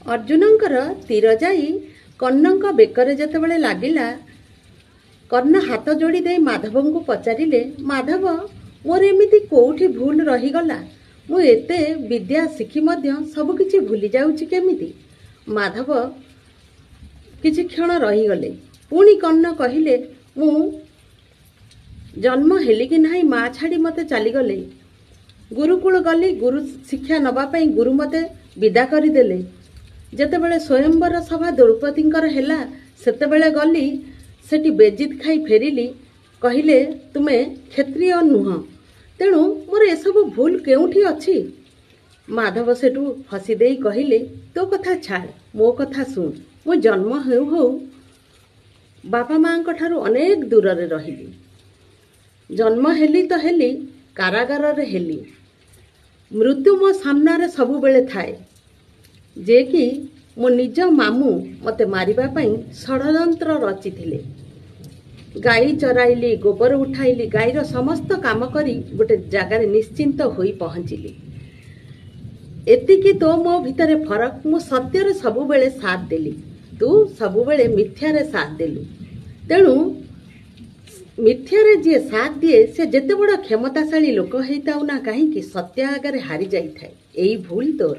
अर्जुनंकर तीर जाई कर्णଙ୍କ बेकरे जेतेबेले लागिला कर्ण हाथ जोड़ी दे माधव को पचारिले, माधव मोर एमिति कोठी भूल रहीगला, मु एते विद्या शिखी मध्य सब किछि भूली जाउछि केमिति। माधव किछि क्षण रहीगले, पुणी कर्ण कहिले, मु जन्म हेली कि नाही माँ छाड़ी मते चलीगले, गुरुकुल गली गुरु शिक्षा नवापाई गुरु मते विदा करदेले। जेतेबेले स्वयंवर सभा द्रौपदींकर हेला सेतेबेले गली सेठी बेजित खाई फेरिली, कहिले तुमे क्षत्रिय नुह, तेणु मोर एसबु भूल केउठी अछि। माधव सेठू हसी देई कहिले, तो कथा छाड़, मो कथा सुन। मु जन्म हेउ हेउ बापा माँ ठारू अनेक दूर रे रहिली, जन्म हेली तो हेली कारागार रे हेली, मृत्यु मो सामना सबु बेले थाए, जे कि मो निज मामू मते मारिबा पई षडयंत्र रचिथिले। गाई चराइली, गोबर उठाइली, गाईर समस्त काम करी गोटे जगार निश्चिंत होई पहुंचली। एतिकी तो मो भितरे फरक, मु सत्यर सबु बेले साथ देली, तू सबु बेले मिथ्यारे साथ देलु। तेणु मिथ्यारे जी साथ दिए से जेते बड़ क्षमताशाली लोक हेताउ ना कहीं सत्य आगे हारी जाई थाए। एई भूल तोर।